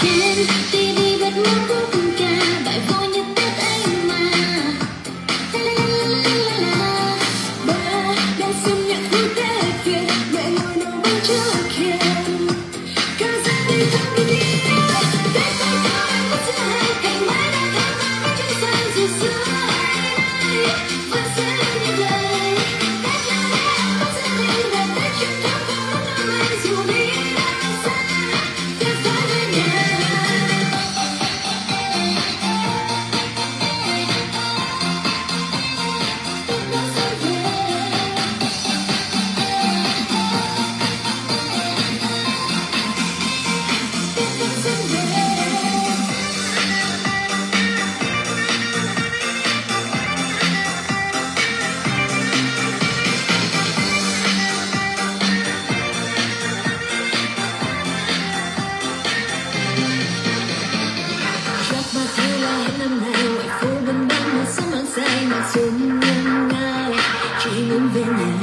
Trên TV bật một khúc ca bài vui như Tết anh mà. Ba đang xem nhạc vui Tết kia, mẹ ngồi nấu bánh trước kia. Cả gia đình không đi Tết tới có em có giữa hai cành mai đã thắm và bánh trưng xanh dù xưa ai vẫn sẽ nhắc lời. Tết là Tết có gia đình và Tết truyền thống không muốn năm nay dù đi đâu xa. Tết phải về nhà. Chắc ba thấy là hết năm nay ngoài phố bên đó mùa xuân mang say màn xuân nhân ai chỉ muốn về nhà.